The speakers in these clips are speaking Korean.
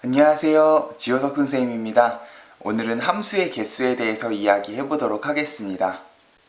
안녕하세요. 지호석 선생님입니다. 오늘은 함수의 개수에 대해서 이야기해 보도록 하겠습니다.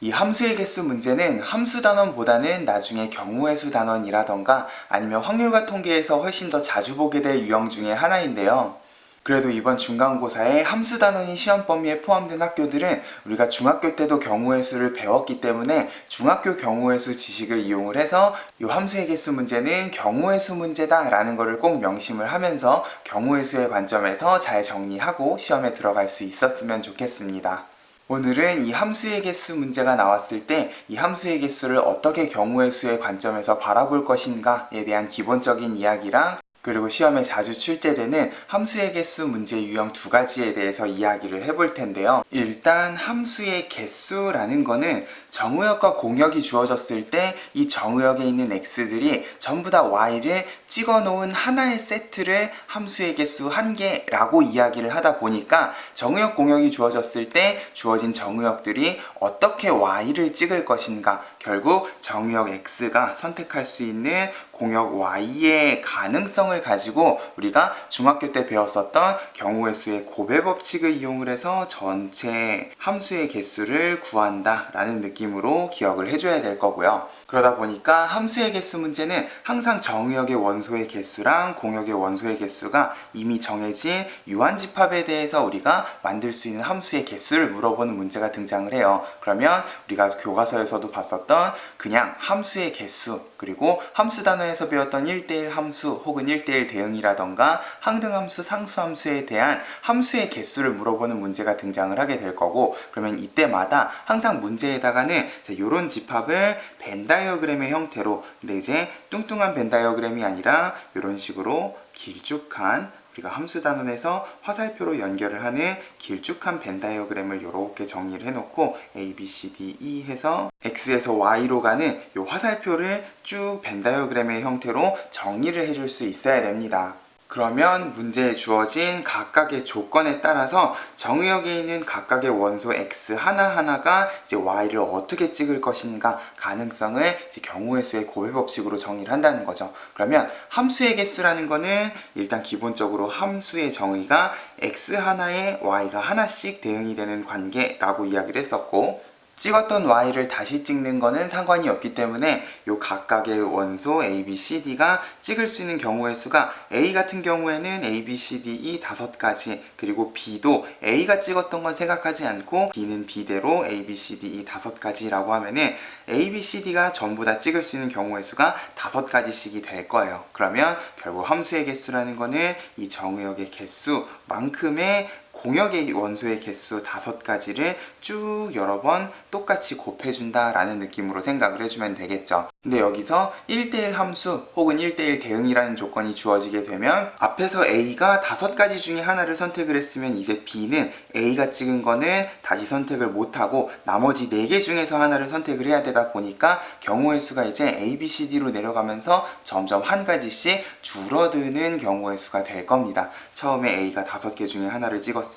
이 함수의 개수 문제는 함수 단원보다는 나중에 경우의 수 단원이라던가 아니면 확률과 통계에서 훨씬 더 자주 보게 될 유형 중에 하나인데요. 그래도 이번 중간고사에 함수 단원이 시험 범위에 포함된 학교들은 우리가 중학교 때도 경우의 수를 배웠기 때문에 중학교 경우의 수 지식을 이용을 해서 이 함수의 개수 문제는 경우의 수 문제다 라는 것을 꼭 명심을 하면서 경우의 수의 관점에서 잘 정리하고 시험에 들어갈 수 있었으면 좋겠습니다. 오늘은 이 함수의 개수 문제가 나왔을 때 이 함수의 개수를 어떻게 경우의 수의 관점에서 바라볼 것인가에 대한 기본적인 이야기랑 그리고 시험에 자주 출제되는 함수의 개수 문제 유형 두 가지에 대해서 이야기를 해볼 텐데요. 일단 함수의 개수라는 거는 정의역과 공역이 주어졌을 때 이 정의역에 있는 x들이 전부 다 y를 찍어 놓은 하나의 세트를 함수의 개수 한 개라고 이야기를 하다 보니까 정의역 공역이 주어졌을 때 주어진 정의역들이 어떻게 y를 찍을 것인가, 결국 정의역 x가 선택할 수 있는 공역 y의 가능성을 가지고 우리가 중학교 때 배웠었던 경우의 수의 고배 법칙을 이용을 해서 전체 함수의 개수를 구한다 라는 느낌으로 기억을 해줘야 될 거고요. 그러다 보니까 함수의 개수 문제는 항상 정의역의 원소의 개수랑 공역의 원소의 개수가 이미 정해진 유한집합에 대해서 우리가 만들 수 있는 함수의 개수를 물어보는 문제가 등장을 해요. 그러면 우리가 교과서에서도 봤었던 그냥 함수의 개수, 그리고 함수 단어에서 배웠던 1대1 함수 혹은 1대1 대응이라던가 항등함수, 상수함수에 대한 함수의 개수를 물어보는 문제가 등장을 하게 될 거고, 그러면 이때마다 항상 문제에다가는 이런 집합을 벤 다이어그램의 형태로, 근데 이제 뚱뚱한 벤 다이어그램이 아니라 이런 식으로 길쭉한, 우리가 함수 단원에서 화살표로 연결을 하는 길쭉한 벤 다이어그램을 이렇게 정리를 해놓고 A, B, C, D, E 해서 X에서 Y로 가는 이 화살표를 쭉 벤 다이어그램의 형태로 정리를 해줄 수 있어야 됩니다. 그러면 문제에 주어진 각각의 조건에 따라서 정의역에 있는 각각의 원소 x 하나하나가 이제 y를 어떻게 찍을 것인가 가능성을 이제 경우의 수의 고배 법칙으로 정의를 한다는 거죠. 그러면 함수의 개수라는 거는 일단 기본적으로 함수의 정의가 x 하나에 y가 하나씩 대응이 되는 관계라고 이야기를 했었고, 찍었던 y를 다시 찍는 거는 상관이 없기 때문에 요 각각의 원소 A, B, C, D가 찍을 수 있는 경우의 수가 A 같은 경우에는 A, B, C, D, E 5가지, 그리고 B도 A가 찍었던 건 생각하지 않고 B는 B대로 A, B, C, D, E 5가지라고 하면은 A, B, C, D가 전부 다 찍을 수 있는 경우의 수가 5가지씩이 될 거예요. 그러면 결국 함수의 개수라는 거는 이 정의역의 개수만큼의 공역의 원소의 개수 5가지를 쭉 여러 번 똑같이 곱해준다 라는 느낌으로 생각을 해주면 되겠죠. 근데 여기서 1대1 함수 혹은 1대1 대응이라는 조건이 주어지게 되면 앞에서 A가 5가지 중에 하나를 선택을 했으면 이제 B는 A가 찍은 거는 다시 선택을 못하고 나머지 4개 중에서 하나를 선택을 해야 되다 보니까 경우의 수가 이제 A, B, C, D로 내려가면서 점점 한 가지씩 줄어드는 경우의 수가 될 겁니다. 처음에 A가 5개 중에 하나를 찍었으면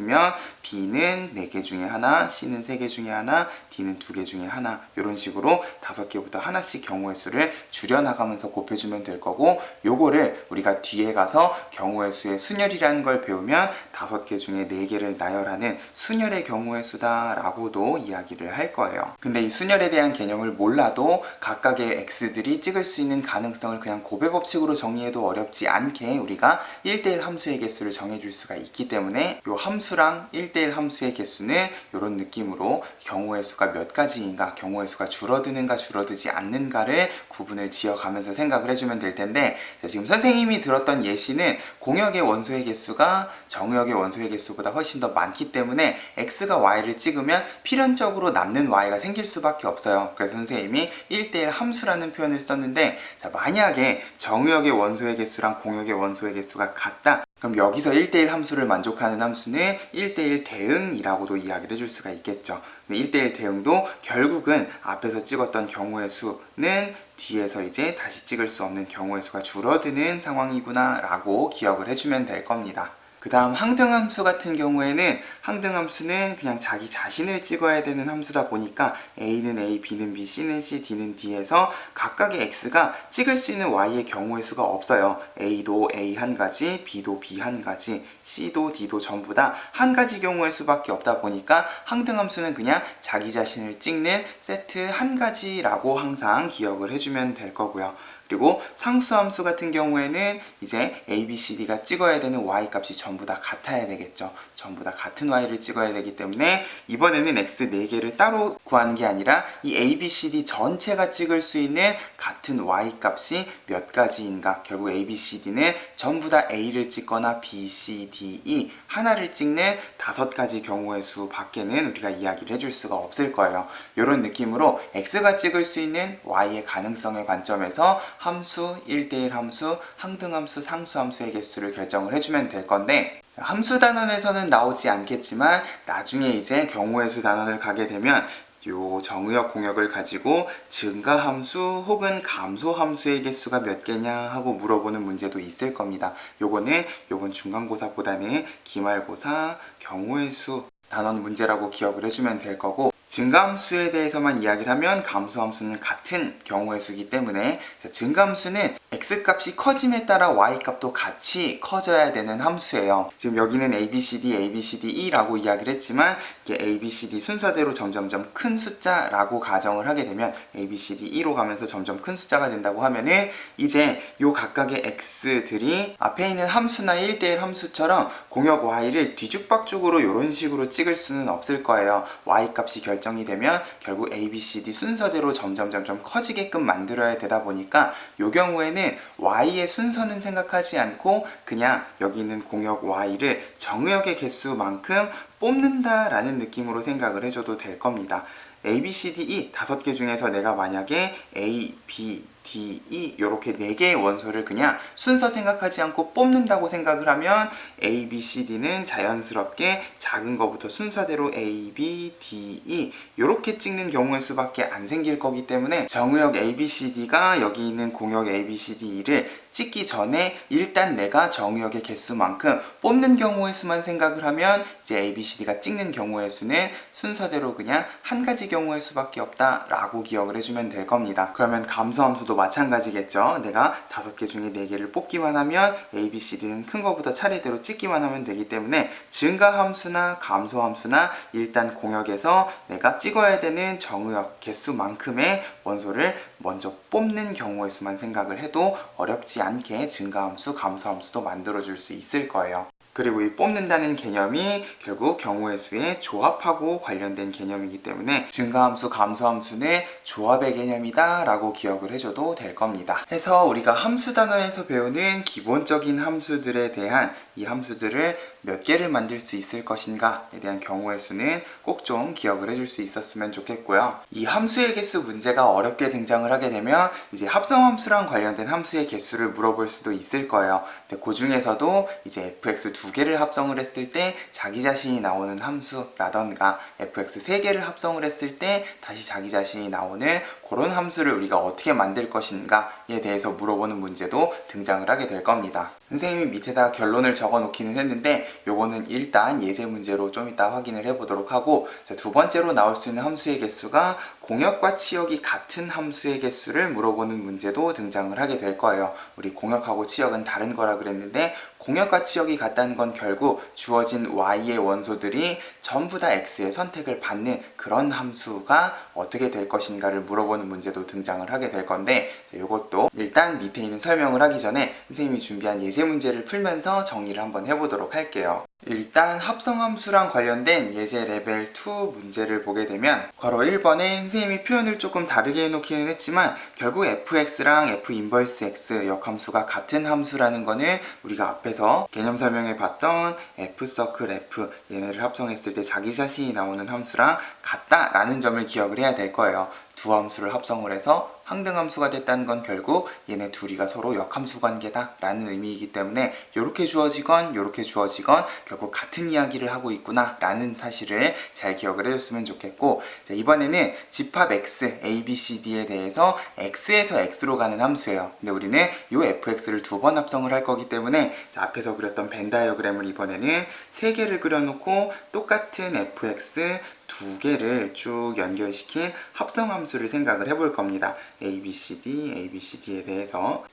B는 4개 중에 하나, C는 3개 중에 하나, D는 2개 중에 하나, 이런 식으로 5개부터 하나씩 경우의 수를 줄여나가면서 곱해주면 될 거고, 요거를 우리가 뒤에 가서 경우의 수의 순열이라는 걸 배우면 5개 중에 4개를 나열하는 순열의 경우의 수다 라고도 이야기를 할 거예요. 근데 이 순열에 대한 개념을 몰라도 각각의 x들이 찍을 수 있는 가능성을 그냥 고배 법칙으로 정리해도 어렵지 않게 우리가 1대1 함수의 개수를 정해줄 수가 있기 때문에 요 함수랑 1대1 함수의 개수는 이런 느낌으로 경우의 수가 몇 가지인가, 경우의 수가 줄어드는가 줄어들지 않는가를 구분을 지어가면서 생각을 해주면 될 텐데, 지금 선생님이 들었던 예시는 공역의 원소의 개수가 정의역의 원소의 개수보다 훨씬 더 많기 때문에 x가 y를 찍으면 필연적으로 남는 y가 생길 수밖에 없어요. 그래서 선생님이 1대1 함수라는 표현을 썼는데, 자, 만약에 정의역의 원소의 개수랑 공역의 원소의 개수가 같다, 그럼 여기서 1대1 함수를 만족하는 함수는 1대1 대응이라고도 이야기를 해줄 수가 있겠죠. 1대1 대응도 결국은 앞에서 찍었던 경우의 수는 뒤에서 이제 다시 찍을 수 없는 경우의 수가 줄어드는 상황이구나 라고 기억을 해주면 될 겁니다. 그 다음 항등함수 같은 경우에는 항등함수는 그냥 자기 자신을 찍어야 되는 함수다 보니까 a는 a, b는 b, c는 c, d는 d에서 각각의 x가 찍을 수 있는 y의 경우의 수가 없어요. a도 a 한 가지, b도 b 한 가지, c도 d도 전부 다 한 가지 경우의 수밖에 없다 보니까 항등함수는 그냥 자기 자신을 찍는 세트 한 가지라고 항상 기억을 해주면 될 거고요. 그리고 상수함수 같은 경우에는 이제 a, b, c, d가 찍어야 되는 y 값이 전부 다 같아야 되겠죠. 전부 다 같은 y를 찍어야 되기 때문에 이번에는 x 4개를 따로 구하는 게 아니라 이 a, b, c, d 전체가 찍을 수 있는 같은 y 값이 몇 가지인가. 결국 a, b, c, d는 전부 다 a를 찍거나 b, c, d, e 하나를 찍는 5가지 경우의 수 밖에는 우리가 이야기를 해줄 수가 없을 거예요. 이런 느낌으로 x가 찍을 수 있는 y의 가능성의 관점에서 함수, 1대1 함수, 항등함수, 상수함수의 개수를 결정을 해주면 될 건데 함수 단원에서는 나오지 않겠지만 나중에 이제 경우의 수 단원을 가게 되면 요 정의역 공역을 가지고 증가함수 혹은 감소함수의 개수가 몇 개냐 하고 물어보는 문제도 있을 겁니다. 요거는 요번 중간고사보다는 기말고사 경우의 수 단원 문제라고 기억을 해주면 될 거고 증가함수에 대해서만 이야기를 하면 감소함수는 같은 경우의 수이기 때문에 증가함수는 x값이 커짐에 따라 y값도 같이 커져야 되는 함수예요. 지금 여기는 abcd, abcde라고 이야기를 했지만 이게 abcd 순서대로 점점점 큰 숫자라고 가정을 하게 되면 abcd2로 가면서 점점 큰 숫자가 된다고 하면은 이제 요 각각의 x들이 앞에 있는 함수나 1대1 함수처럼 공역 y를 뒤죽박죽으로 이런 식으로 찍을 수는 없을 거예요. y값이 결정이 되면 결국 abcd 순서대로 점점 커지게끔 만들어야 되다 보니까 요 경우에는 y의 순서는 생각하지 않고 그냥 여기 있는 공역 y를 정의역의 개수만큼 뽑는다라는 느낌으로 생각을 해줘도 될 겁니다. A, B, C, D, E 5개 중에서 내가 만약에 A, B, D, E 이렇게 4개의 원소를 그냥 순서 생각하지 않고 뽑는다고 생각을 하면 A, B, C, D는 자연스럽게 작은 거부터 순서대로 A, B, D, E 이렇게 찍는 경우의 수밖에 안 생길 거기 때문에 정의역 A, B, C, D가 여기 있는 공역 A, B, C, D, E를 찍기 전에 일단 내가 정의역의 개수만큼 뽑는 경우의 수만 생각을 하면 이제 A, B, C, D가 찍는 경우의 수는 순서대로 그냥 한 가지 경우의 수밖에 없다 라고 기억을 해주면 될 겁니다. 그러면 감소함수도 마찬가지겠죠. 내가 5개 중에 4개를 뽑기만 하면 A, B, C, D는 큰 거부터 차례대로 찍기만 하면 되기 때문에 증가함수나 감소함수나 일단 공역에서 내가 찍어야 되는 정의역 개수만큼의 원소를 먼저 뽑는 경우의 수만 생각을 해도 어렵지 않게 증가함수, 감소함수도 만들어줄 수 있을 거예요. 그리고 이 뽑는다는 개념이 결국 경우의 수의 조합하고 관련된 개념이기 때문에 증가함수, 감소함수는 조합의 개념이다 라고 기억을 해줘도 될 겁니다. 해서 우리가 함수 단어에서 배우는 기본적인 함수들에 대한 이 함수들을 몇 개를 만들 수 있을 것인가에 대한 경우의 수는 꼭 좀 기억을 해줄 수 있었으면 좋겠고요. 이 함수의 개수 문제가 어렵게 등장을 하게 되면 이제 합성함수랑 관련된 함수의 개수를 물어볼 수도 있을 거예요. 근데 그 중에서도 이제 fx 2개를 합성을 했을 때 자기 자신이 나오는 함수라던가 fx 3개를 합성을 했을 때 다시 자기 자신이 나오는 그런 함수를 우리가 어떻게 만들 것인가에 대해서 물어보는 문제도 등장을 하게 될 겁니다. 선생님이 밑에다 결론을 적어 놓기는 했는데 요거는 일단 예제 문제로 좀 이따 확인을 해보도록 하고, 두 번째로 나올 수 있는 함수의 개수가 공역과 치역이 같은 함수의 개수를 물어보는 문제도 등장을 하게 될 거예요. 우리 공역하고 치역은 다른 거라 그랬는데 공역과 치역이 같다는 건 결국 주어진 y의 원소들이 전부 다 x의 선택을 받는 그런 함수가 어떻게 될 것인가를 물어보는 문제도 등장을 하게 될 건데, 이것도 일단 밑에 있는 설명을 하기 전에 선생님이 준비한 예제 문제를 풀면서 정리를 한번 해보도록 할게요. 일단 합성함수랑 관련된 예제 레벨 2 문제를 보게 되면 괄호 1번에 선생님이 표현을 조금 다르게 해놓기는 했지만 결국 fx랑 f 인버스 x 역함수가 같은 함수라는 거는 우리가 앞에서 개념 설명에 봤던 f 서클 f 얘네를 합성했을 때 자기 자신이 나오는 함수랑 같다라는 점을 기억을 해야 될 거예요. 두 함수를 합성을 해서 항등함수가 됐다는 건 결국 얘네 둘이가 서로 역함수 관계다 라는 의미이기 때문에 이렇게 주어지건 이렇게 주어지건 결국 같은 이야기를 하고 있구나 라는 사실을 잘 기억을 해줬으면 좋겠고, 자, 이번에는 집합 x, a, b, c, d에 대해서 x에서 x로 가는 함수예요. 근데 우리는 이 fx를 두 번 합성을 할 거기 때문에, 자, 앞에서 그렸던 벤 다이어그램을 이번에는 세 개를 그려놓고 똑같은 fx 두 개를 쭉 연결시킨 합성함수를 생각을 해볼 겁니다. a, b, c, d, a, b, c, d에 대해서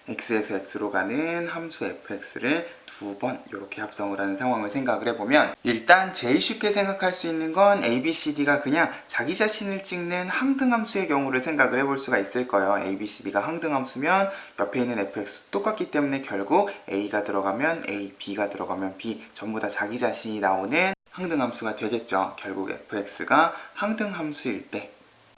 x에서 x로 가는 함수 fx를 두 번 이렇게 합성을 하는 상황을 생각을 해보면, 일단 제일 쉽게 생각할 수 있는 건 a, b, c, d가 그냥 자기 자신을 찍는 항등함수의 경우를 생각을 해볼 수가 있을 거예요. a, b, c, d가 항등함수면 옆에 있는 fx 똑같기 때문에 결국 a가 들어가면 a, b가 들어가면 b 전부 다 자기 자신이 나오는 항등함수가 되겠죠. 결국 fx가 항등함수일 때,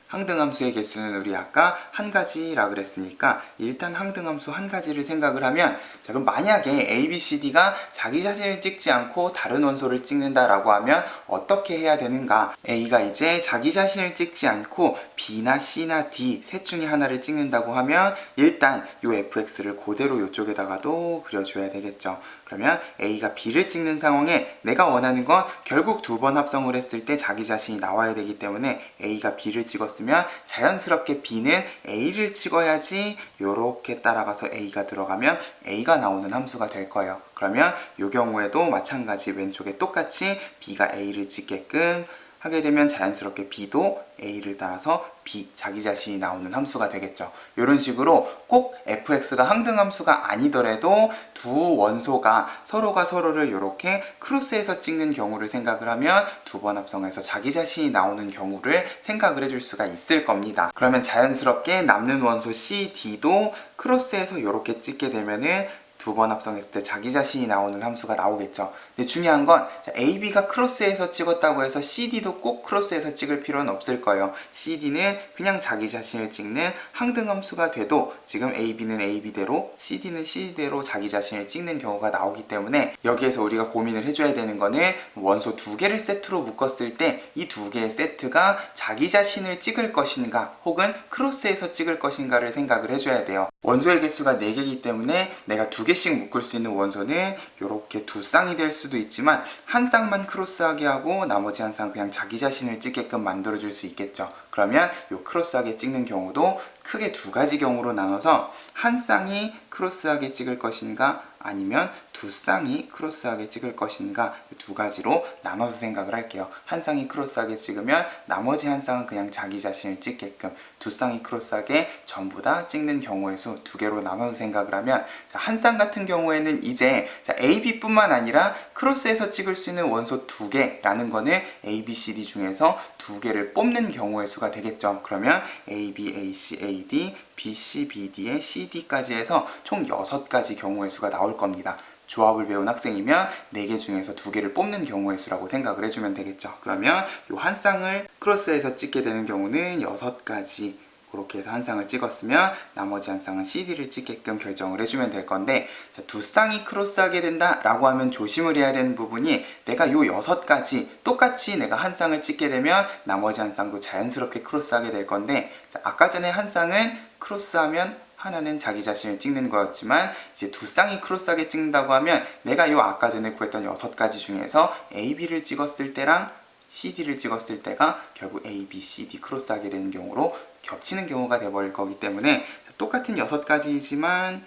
항등함수의 개수는 우리 아까 한 가지라 그랬으니까 일단 항등함수 한 가지를 생각을 하면, 자, 그럼 만약에 a, b, c, d가 자기 자신을 찍지 않고 다른 원소를 찍는다라고 하면 어떻게 해야 되는가? a가 이제 자기 자신을 찍지 않고 b나 c나 d 셋 중에 하나를 찍는다고 하면 일단 이 fx를 그대로 이쪽에다가도 그려줘야 되겠죠. 그러면 a가 b를 찍는 상황에 내가 원하는 건 결국 두 번 합성을 했을 때 자기 자신이 나와야 되기 때문에 a가 b를 찍었으면 자연스럽게 b는 a를 찍어야지 요렇게 따라가서 a가 들어가면 a가 나오는 함수가 될 거예요. 그러면 이 경우에도 마찬가지 왼쪽에 똑같이 b가 a를 찍게끔 하게 되면 자연스럽게 b도 a를 따라서 b, 자기 자신이 나오는 함수가 되겠죠. 이런 식으로 꼭 fx가 항등함수가 아니더라도 두 원소가 서로가 서로를 이렇게 크로스해서 찍는 경우를 생각을 하면 두 번 합성해서 자기 자신이 나오는 경우를 생각을 해줄 수가 있을 겁니다. 그러면 자연스럽게 남는 원소 c, d도 크로스해서 이렇게 찍게 되면은 두 번 합성했을 때 자기 자신이 나오는 함수가 나오겠죠. 근데 중요한 건 AB가 크로스해서 찍었다고 해서 CD도 꼭 크로스해서 찍을 필요는 없을 거예요. CD는 그냥 자기 자신을 찍는 항등함수가 돼도 지금 AB는 AB대로 CD는 CD대로 자기 자신을 찍는 경우가 나오기 때문에 여기에서 우리가 고민을 해줘야 되는 거는 원소 두 개를 세트로 묶었을 때 이 두 개의 세트가 자기 자신을 찍을 것인가 혹은 크로스해서 찍을 것인가를 생각을 해줘야 돼요. 원소의 개수가 4개이기 때문에 내가 두 개씩 묶을 수 있는 원소는 이렇게 두 쌍이 될 수도 있지만 한 쌍만 크로스하게 하고 나머지 한 쌍 그냥 자기 자신을 찍게끔 만들어줄 수 있겠죠. 그러면 이 크로스하게 찍는 경우도 크게 두 가지 경우로 나눠서 한 쌍이 크로스하게 찍을 것인가 아니면 두 쌍이 크로스하게 찍을 것인가 두 가지로 나눠서 생각을 할게요. 한 쌍이 크로스하게 찍으면 나머지 한 쌍은 그냥 자기 자신을 찍게끔, 두 쌍이 크로스하게 전부 다 찍는 경우의 수 두 개로 나눠서 생각을 하면, 한 쌍 같은 경우에는 이제 A, B뿐만 아니라 크로스해서 찍을 수 있는 원소 두 개라는 거는 A, B, C, D 중에서 두 개를 뽑는 경우의 수가 되겠죠. 그러면 A, B, A, C, A, D, B, C, B, D에 C, D까지 해서 총 6가지 경우의 수가 나올 겁니다. 조합을 배운 학생이면 4개 중에서 2개를 뽑는 경우의 수라고 생각을 해주면 되겠죠. 그러면 이 한 쌍을 크로스해서 찍게 되는 경우는 6가지, 그렇게 해서 한 쌍을 찍었으면 나머지 한 쌍은 CD를 찍게끔 결정을 해주면 될 건데, 자, 두 쌍이 크로스하게 된다 라고 하면 조심을 해야 되는 부분이, 내가 요 6가지 똑같이 내가 한 쌍을 찍게 되면 나머지 한 쌍도 자연스럽게 크로스하게 될 건데, 자, 아까 전에 한 쌍은 크로스하면 하나는 자기 자신을 찍는 거였지만 이제 두 쌍이 크로스하게 찍는다고 하면 내가 요 아까 전에 구했던 6가지 중에서 AB를 찍었을 때랑 CD를 찍었을 때가 결국 A, B, C, D 크로스하게 되는 경우로 겹치는 경우가 돼버릴 거기 때문에 똑같은 6가지이지만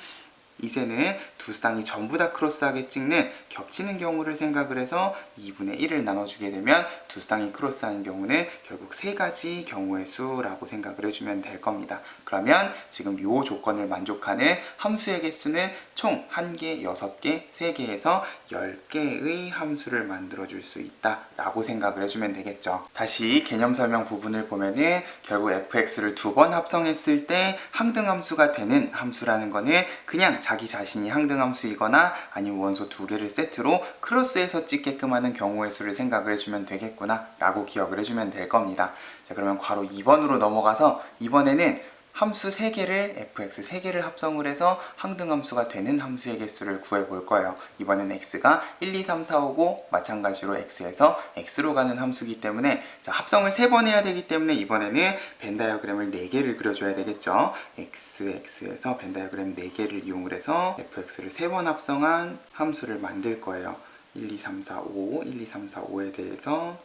이제는 두 쌍이 전부 다 크로스하게 찍는 겹치는 경우를 생각을 해서 2분의 1을 나눠주게 되면 두 쌍이 크로스하는 경우는 결국 3가지 경우의 수라고 생각을 해주면 될 겁니다. 그러면 지금 이 조건을 만족하는 함수의 개수는 총 1개, 6개, 3개에서 10개의 함수를 만들어줄 수 있다 라고 생각을 해주면 되겠죠. 다시 개념 설명 부분을 보면은 결국 fx를 두 번 합성했을 때 항등함수가 되는 함수라는 거는 그냥 자기 자신이 항등함수이거나 아니면 원소 2개를 세트로 크로스해서 찍게끔 하는 경우의 수를 생각을 해주면 되겠구나 라고 기억을 해주면 될 겁니다. 자, 그러면 괄호 2번으로 넘어가서 이번에는 함수 3개를 fx 3개를 합성을 해서 항등함수가 되는 함수의 개수를 구해볼 거예요. 이번엔 x가 1, 2, 3, 4, 5고 마찬가지로 x에서 x로 가는 함수이기 때문에 자, 합성을 3번 해야 되기 때문에 이번에는 벤 다이어그램을 4개를 그려줘야 되겠죠. x에서 벤 다이어그램 4개를 이용을 해서 fx를 3번 합성한 함수를 만들 거예요. 1, 2, 3, 4, 5, 1, 2, 3, 4, 5에 대해서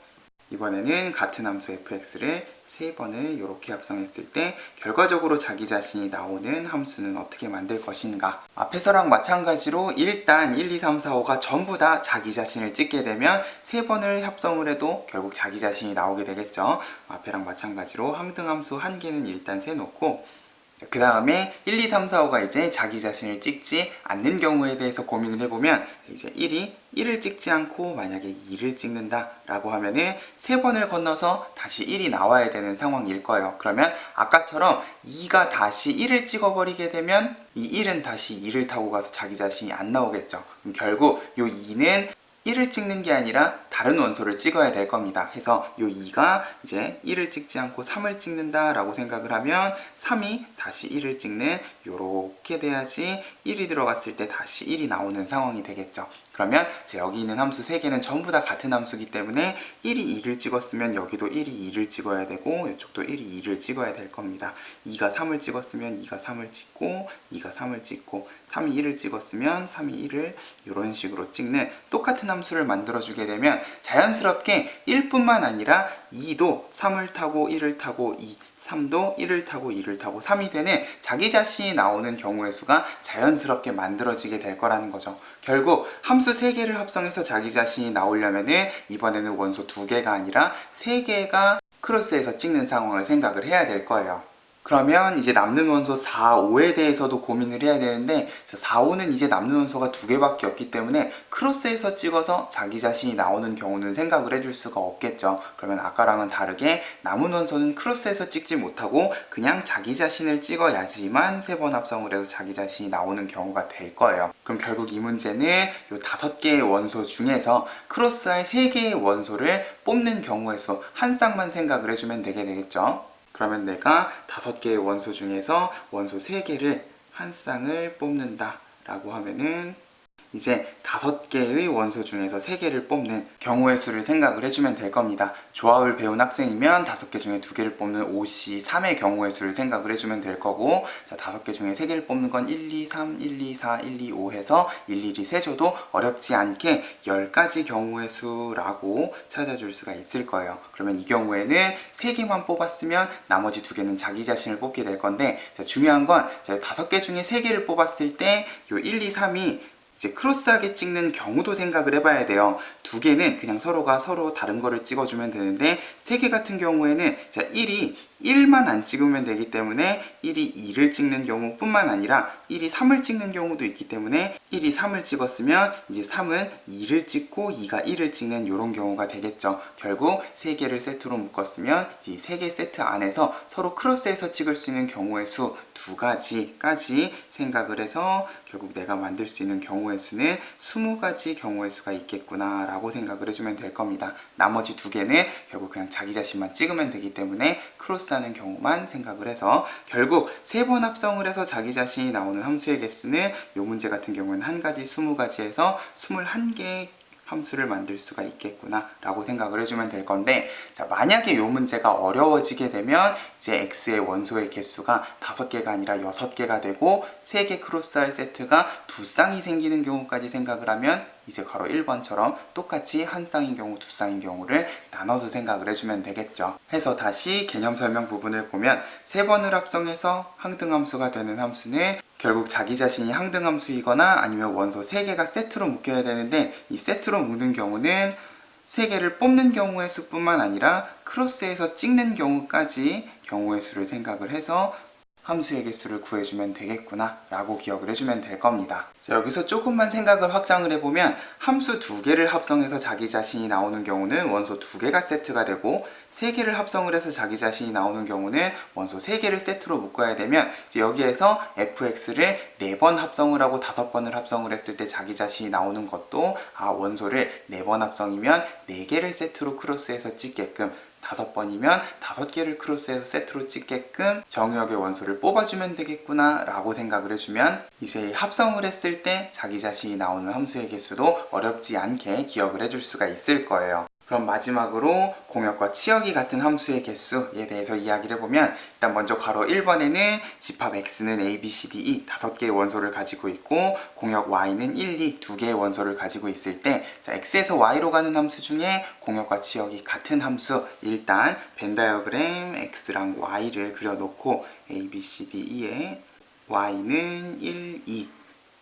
이번에는 같은 함수 fx를 3번을 이렇게 합성했을 때 결과적으로 자기 자신이 나오는 함수는 어떻게 만들 것인가. 앞에서랑 마찬가지로 일단 1, 2, 3, 4, 5가 전부 다 자기 자신을 찍게 되면 3번을 합성을 해도 결국 자기 자신이 나오게 되겠죠. 앞에랑 마찬가지로 항등함수 한 개는 일단 세놓고 그 다음에 1, 2, 3, 4, 5가 이제 자기 자신을 찍지 않는 경우에 대해서 고민을 해보면 이제 1을 찍지 않고 만약에 2를 찍는다 라고 하면은 3번을 건너서 다시 1이 나와야 되는 상황일 거예요. 그러면 아까처럼 2가 다시 1을 찍어버리게 되면 이 1은 다시 2를 타고 가서 자기 자신이 안 나오겠죠. 그럼 결국 이 2는 1을 찍는 게 아니라 다른 원소를 찍어야 될 겁니다. 해서 이 2가 이제 1을 찍지 않고 3을 찍는다 라고 생각을 하면 3이 다시 1을 찍는 요렇게 돼야지 1이 들어갔을 때 다시 1이 나오는 상황이 되겠죠. 그러면 여기 있는 함수 3개는 전부 다 같은 함수이기 때문에 1이 2를 찍었으면 여기도 1이 2를 찍어야 되고 이쪽도 1이 2를 찍어야 될 겁니다. 2가 3을 찍었으면 2가 3을 찍고 2가 3을 찍고 3이 1을 찍었으면 3이 1을 이런 식으로 찍는 똑같은 함수를 만들어주게 되면 자연스럽게 1뿐만 아니라 2도 3을 타고 1을 타고 2 3도 1을 타고 2를 타고 3이 되는 자기 자신이 나오는 경우의 수가 자연스럽게 만들어지게 될 거라는 거죠. 결국 함수 3개를 합성해서 자기 자신이 나오려면은 이번에는 원소 2개가 아니라 3개가 크로스해서 찍는 상황을 생각을 해야 될 거예요. 그러면 이제 남는 원소 4, 5에 대해서도 고민을 해야 되는데 4, 5는 이제 남는 원소가 2개밖에 없기 때문에 크로스해서 찍어서 자기 자신이 나오는 경우는 생각을 해줄 수가 없겠죠. 그러면 아까랑은 다르게 남은 원소는 크로스해서 찍지 못하고 그냥 자기 자신을 찍어야지만 3번 합성을 해서 자기 자신이 나오는 경우가 될 거예요. 그럼 결국 이 문제는 이 5개의 원소 중에서 크로스할 3개의 원소를 뽑는 경우의 수 한 쌍만 생각을 해주면 되겠죠. 그러면 내가 5개의 원소 중에서 원소 3개를 한 쌍을 뽑는다 라고 하면은 이제 5개의 원소 중에서 3개를 뽑는 경우의 수를 생각을 해주면 될 겁니다. 조합을 배운 학생이면 5개 중에 2개를 뽑는 OC 3의 경우의 수를 생각을 해주면 될 거고 자, 5개 중에 3개를 뽑는 건 1, 2, 3, 1, 2, 4, 1, 2, 5 해서 일일이 세줘도 어렵지 않게 10가지 경우의 수라고 찾아줄 수가 있을 거예요. 그러면 이 경우에는 3개만 뽑았으면 나머지 2개는 자기 자신을 뽑게 될 건데 자, 중요한 건 5개 중에 3개를 뽑았을 때 요 1, 2, 3이 이제 크로스하게 찍는 경우도 생각을 해봐야 돼요. 2개는 그냥 서로가 서로 다른 거를 찍어주면 되는데 3개 같은 경우에는 자 1이 1만 안 찍으면 되기 때문에 1이 2를 찍는 경우 뿐만 아니라 1이 3을 찍는 경우도 있기 때문에 1이 3을 찍었으면 이제 3은 2를 찍고 2가 1을 찍는 이런 경우가 되겠죠. 결국 3개를 세트로 묶었으면 이 3개 세트 안에서 서로 크로스해서 찍을 수 있는 경우의 수 2가지까지 생각을 해서 결국 내가 만들 수 있는 경우의 수는 20가지 경우의 수가 있겠구나 라고 생각을 해주면 될 겁니다. 나머지 2개는 결국 그냥 자기 자신만 찍으면 되기 때문에 크로스하는 경우만 생각을 해서 결국 3번 합성을 해서 자기 자신이 나오는 함수의 개수는 이 문제 같은 경우는 1가지 20가지에서 21개의 함수를 만들 수가 있겠구나 라고 생각을 해주면 될 건데 자, 만약에 이 문제가 어려워지게 되면 이제 x의 원소의 개수가 5개가 아니라 6개가 되고 3개 크로스할 세트가 2쌍이 생기는 경우까지 생각을 하면 이제 바로 1번처럼 똑같이 한 쌍인 경우, 2쌍인 경우를 나눠서 생각을 해주면 되겠죠. 해서 다시 개념 설명 부분을 보면 3번을 합성해서 항등함수가 되는 함수는 결국 자기 자신이 항등함수이거나 아니면 원소 3개가 세트로 묶여야 되는데 이 세트로 묶는 경우는 3개를 뽑는 경우의 수뿐만 아니라 크로스해서 찍는 경우까지 경우의 수를 생각을 해서 함수의 개수를 구해주면 되겠구나 라고 기억을 해주면 될 겁니다. 자, 여기서 조금만 생각을 확장을 해보면 함수 2개를 합성해서 자기 자신이 나오는 경우는 원소 2개가 세트가 되고 3개를 합성을 해서 자기 자신이 나오는 경우는 원소 3개를 세트로 묶어야 되면 이제 여기에서 fx를 4번 합성을 하고 5번을 합성을 했을 때 자기 자신이 나오는 것도 원소를 4번 합성이면 4개를 세트로 크로스해서 찍게끔 5번이면 5개를 크로스해서 세트로 찍게끔 정의역의 원소를 뽑아주면 되겠구나 라고 생각을 해주면 이제 합성을 했을 때 자기 자신이 나오는 함수의 개수도 어렵지 않게 기억을 해줄 수가 있을 거예요. 그럼 마지막으로 공역과 치역이 같은 함수의 개수에 대해서 이야기를 해보면, 일단 먼저 괄호 1번에는 집합 x는 a, b, c, d, e 5개의 원소를 가지고 있고 공역 y는 1, 2 2개의 원소를 가지고 있을 때, 자, x에서 y로 가는 함수 중에 공역과 치역이 같은 함수, 일단 벤 다이어그램 x랑 y를 그려놓고 a, b, c, d, e에 y는 1, 2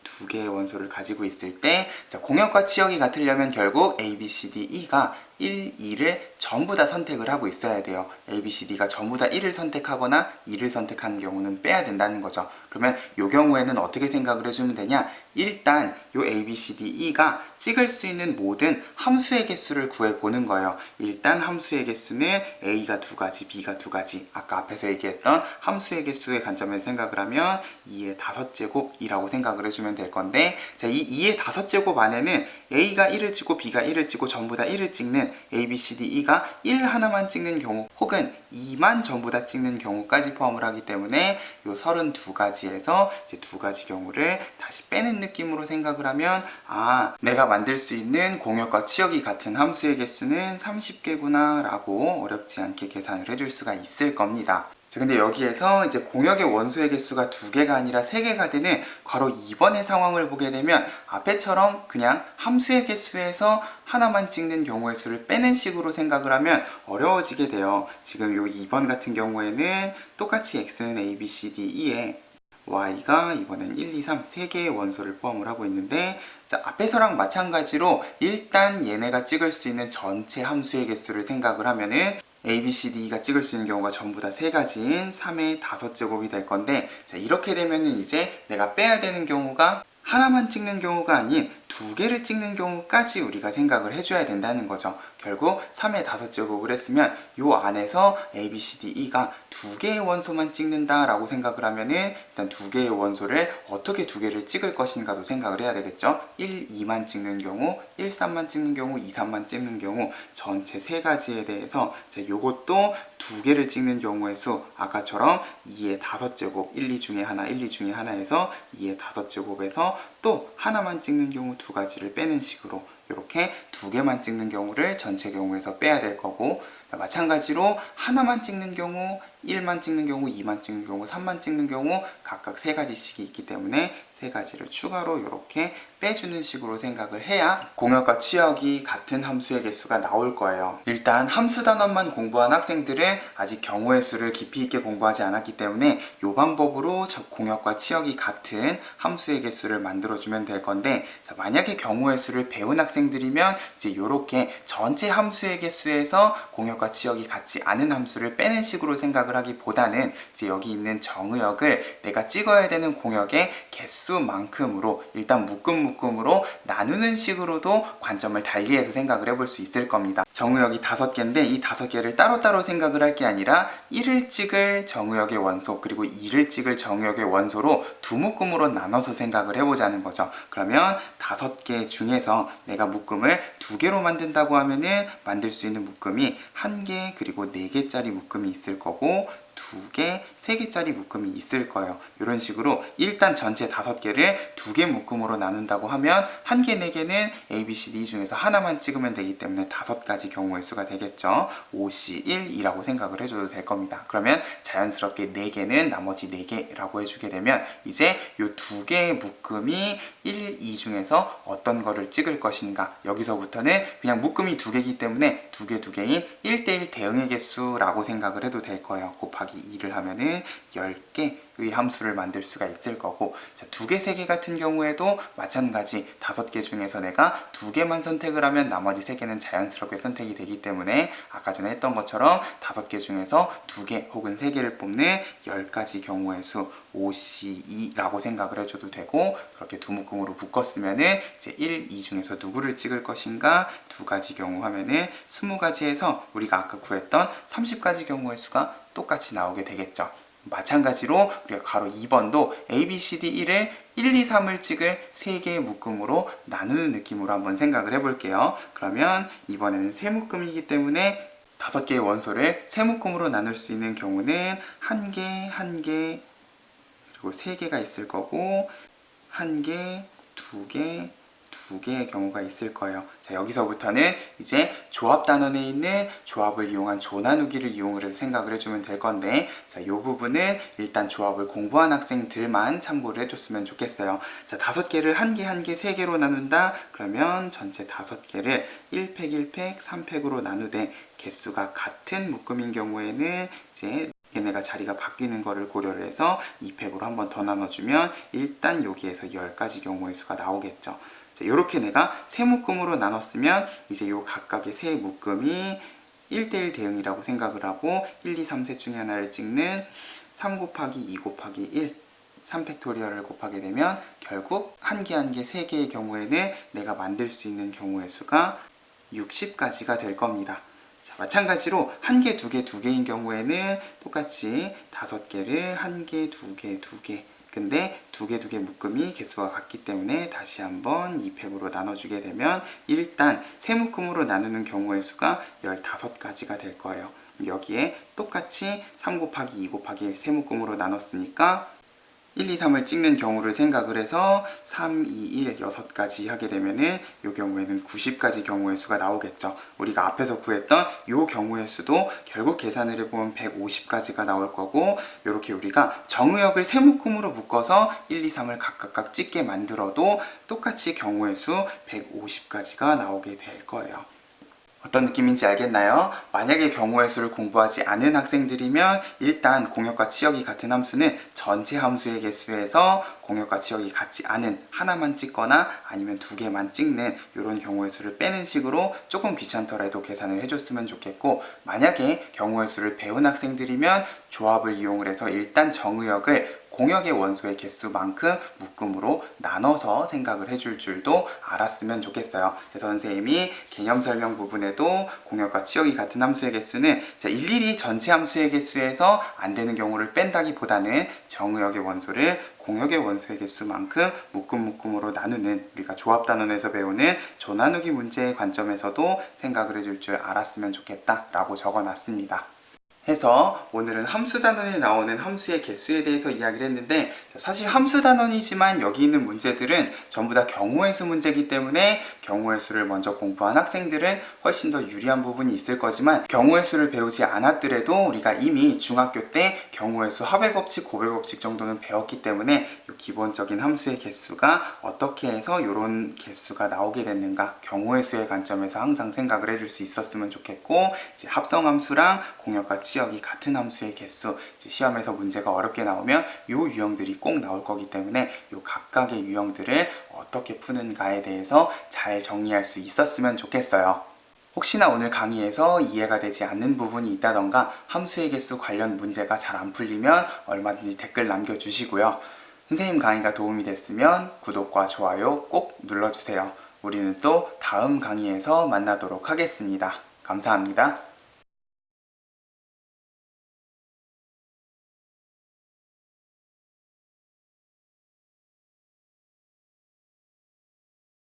2개의 원소를 가지고 있을 때, 자, 공역과 치역이 같으려면 결국 A, B, C, D, E가 1, 2를 전부 다 선택을 하고 있어야 돼요. A, B, C, D가 전부 다 1을 선택하거나 2를 선택하는 경우는 빼야 된다는 거죠. 그러면 이 경우에는 어떻게 생각을 해주면 되냐? 일단 이 A, B, C, D, E가 찍을 수 있는 모든 함수의 개수를 구해보는 거예요. 일단 함수의 개수는 A가 2가지, B가 2가지, 아까 앞에서 얘기했던 함수의 개수의 관점에서 생각을 하면 2의 5제곱이라고 생각을 해주면 될 건데, 자, 이 2의 5제곱 안에는 A가 1을 찍고 B가 1을 찍고 전부 다 1을 찍는 A, B, C, D, E가 1 하나만 찍는 경우 혹은 2만 전부 다 찍는 경우까지 포함을 하기 때문에 이 32가지에서 이제 2가지 경우를 다시 빼는 느낌으로 생각을 하면, 아, 내가 만들 수 있는 공역과 치역이 같은 함수의 개수는 30개구나 라고 어렵지 않게 계산을 해줄 수가 있을 겁니다. 자, 근데 여기에서 이제 공역의 원소의 개수가 2개가 아니라 3개가 되는 괄호 2번의 상황을 보게 되면 앞에처럼 그냥 함수의 개수에서 하나만 찍는 경우의 수를 빼는 식으로 생각을 하면 어려워지게 돼요. 지금 요 2번 같은 경우에는 똑같이 x는 a, b, c, d, e에 y가 이번엔 1, 2, 3 3개의 원소를 포함을 하고 있는데, 자, 앞에서랑 마찬가지로 일단 얘네가 찍을 수 있는 전체 함수의 개수를 생각을 하면은 A, B, C, D가 찍을 수 있는 경우가 전부 다 3가지인 3의 5제곱이 될 건데, 자, 이렇게 되면은 이제 내가 빼야 되는 경우가 하나만 찍는 경우가 아닌 2개를 찍는 경우까지 우리가 생각을 해줘야 된다는 거죠. 결국 3의 5제곱을 했으면 이 안에서 A, B, C, D, E가 2개의 원소만 찍는다 라고 생각을 하면은 일단 2개의 원소를 어떻게 2개를 찍을 것인가도 생각을 해야 되겠죠. 1, 2만 찍는 경우, 1, 3만 찍는 경우, 2, 3만 찍는 경우 전체 3가지에 대해서 요것도 2개를 찍는 경우의 수, 아까처럼 2의 5제곱, 1, 2 중에 하나, 1, 2 중에 하나에서 2의 5제곱에서 또 하나만 찍는 경우 2가지를 빼는 식으로 이렇게 2개만 찍는 경우를 전체 경우에서 빼야 될 거고, 마찬가지로 하나만 찍는 경우, 1만 찍는 경우, 2만 찍는 경우, 3만 찍는 경우 각각 3가지씩이 있기 때문에 3가지를 추가로 이렇게 빼주는 식으로 생각을 해야 공역과 치역이 같은 함수의 개수가 나올 거예요. 일단 함수 단원만 공부한 학생들은 아직 경우의 수를 깊이 있게 공부하지 않았기 때문에 이 방법으로 공역과 치역이 같은 함수의 개수를 만들어주면 될 건데, 자, 만약에 경우의 수를 배운 학생들이면 이제 이렇게 전체 함수의 개수에서 공역과 치역이 같지 않은 함수를 빼는 식으로 생각을 하기보다는 이제 여기 있는 정의역을 내가 찍어야 되는 공역의 개수만큼으로 일단 묶음으로 나누는 식으로도 관점을 달리해서 생각을 해볼 수 있을 겁니다. 정의역이 5개인데 이 5개를 따로따로 생각을 할 게 아니라 1을 찍을 정의역의 원소 그리고 2를 찍을 정의역의 원소로 두 묶음으로 나눠서 생각을 해보자는 거죠. 그러면 5개 중에서 내가 묶음을 2개로 만든다고 하면은 만들 수 있는 묶음이 1개 그리고 4개짜리 묶음이 있을 거고 2개, 3개짜리 묶음이 있을 거예요. 이런 식으로 일단 전체 5개를 2개 묶음으로 나눈다고 하면 1개, 4개는 A, B, C, D 중에서 하나만 찍으면 되기 때문에 5가지 경우의 수가 되겠죠. 5, C, 1이라고 생각을 해줘도 될 겁니다. 그러면 자연스럽게 4개는 나머지 4개라고 해주게 되면 이제 이 2개의 묶음이 1, 2 중에서 어떤 거를 찍을 것인가, 여기서부터는 그냥 묶음이 2개이기 때문에 2개인 1대1 대응의 개수라고 생각을 해도 될 거예요. 곱하기 2를 하면은 10개의 함수를 만들 수가 있을 거고, 자, 2개, 3개 같은 경우에도 마찬가지 5개 중에서 내가 2개만 선택을 하면 나머지 3개는 자연스럽게 선택이 되기 때문에 아까 전에 했던 것처럼 5개 중에서 2개 혹은 3개를 뽑는 10가지 경우의 수 5C2라고 생각을 해줘도 되고, 그렇게 두 묶음으로 묶었으면은 이제 1, 2 중에서 누구를 찍을 것인가 2가지 경우 하면은 20가지에서 우리가 아까 구했던 30가지 경우의 수가 똑같이 나오게 되겠죠. 마찬가지로 우리가 가로 2번도 A, B, C, D, E를 1, 2, 3을 찍을 3개의 묶음으로 나누는 느낌으로 한번 생각을 해볼게요. 그러면 이번에는 3묶음이기 때문에 5개의 원소를 세 묶음으로 나눌 수 있는 경우는 1개, 1개, 그리고 3개가 있을 거고 1개, 2개, 2개의 경우가 있을 거예요. 자, 여기서부터는 이제 조합 단원에 있는 조합을 이용한 조나누기를 이용을 해서 생각을 해주면 될 건데, 자, 이 부분은 일단 조합을 공부한 학생들만 참고를 해줬으면 좋겠어요. 자, 5개를 1개, 1개, 3개로 나눈다? 그러면 전체 5개를 1팩, 1팩, 3팩으로 나누되 개수가 같은 묶음인 경우에는 이제 얘네가 자리가 바뀌는 거를 고려를 해서 2팩으로 한 번 더 나눠주면 일단 여기에서 10가지 경우의 수가 나오겠죠. 자, 이렇게 내가 세 묶음으로 나눴으면 이제 요 각각의 세 묶음이 1대1 대응이라고 생각을 하고 1, 2, 3셋 중에 하나를 찍는 3 곱하기 2 곱하기 1 3팩토리얼을 곱하게 되면 결국 1개, 1개, 3개의 경우에는 내가 만들 수 있는 경우의 수가 60가지가 될 겁니다. 자, 마찬가지로 1개, 2개, 2개인 경우에는 똑같이 5개를 1개, 2개, 2개. 근데 2개, 2개 묶음이 개수가 같기 때문에 다시 한번 2팩으로 나눠주게 되면 일단 세 묶음으로 나누는 경우의 수가 15가지가 될 거예요. 여기에 똑같이 3 곱하기 2 곱하기 1 세 묶음으로 나눴으니까 1, 2, 3을 찍는 경우를 생각을 해서 3, 2, 1, 6가지 하게 되면은 이 경우에는 90가지 경우의 수가 나오겠죠. 우리가 앞에서 구했던 이 경우의 수도 결국 계산을 해보면 150가지가 나올 거고, 이렇게 우리가 정의역을 세 묶음으로 묶어서 1, 2, 3을 각각 찍게 만들어도 똑같이 경우의 수 150가지가 나오게 될 거예요. 어떤 느낌인지 알겠나요? 만약에 경우의 수를 공부하지 않은 학생들이면 일단 공역과 치역이 같은 함수는 전체 함수의 개수에서 공역과 치역이 같지 않은 하나만 찍거나 아니면 2개만 찍는 이런 경우의 수를 빼는 식으로 조금 귀찮더라도 계산을 해줬으면 좋겠고, 만약에 경우의 수를 배운 학생들이면 조합을 이용을 해서 일단 정의역을 공역의 원소의 개수만큼 묶음으로 나눠서 생각을 해줄 줄도 알았으면 좋겠어요. 그래서 선생님이 개념 설명 부분에도 공역과 치역이 같은 함수의 개수는 일일이 전체 함수의 개수에서 안 되는 경우를 뺀다기보다는 정의역의 원소를 공역의 원소의 개수만큼 묶음으로 나누는, 우리가 조합 단원에서 배우는 조나누기 문제의 관점에서도 생각을 해줄 줄 알았으면 좋겠다 라고 적어놨습니다. 해서 오늘은 함수 단원에 나오는 함수의 개수에 대해서 이야기를 했는데, 사실 함수 단원이지만 여기 있는 문제들은 전부 다 경우의 수 문제이기 때문에 경우의 수를 먼저 공부한 학생들은 훨씬 더 유리한 부분이 있을 거지만, 경우의 수를 배우지 않았더라도 우리가 이미 중학교 때 경우의 수 합의 법칙, 고배 법칙 정도는 배웠기 때문에 이 기본적인 함수의 개수가 어떻게 해서 이런 개수가 나오게 됐는가, 경우의 수의 관점에서 항상 생각을 해줄 수 있었으면 좋겠고, 이제 합성함수랑 공역과 치역이 같은 함수의 개수, 시험에서 문제가 어렵게 나오면 이 유형들이 꼭 나올 거기 때문에 이 각각의 유형들을 어떻게 푸는가에 대해서 잘 정리할 수 있었으면 좋겠어요. 혹시나 오늘 강의에서 이해가 되지 않는 부분이 있다던가 함수의 개수 관련 문제가 잘 안 풀리면 얼마든지 댓글 남겨주시고요. 선생님 강의가 도움이 됐으면 구독과 좋아요 꼭 눌러주세요. 우리는 또 다음 강의에서 만나도록 하겠습니다. 감사합니다.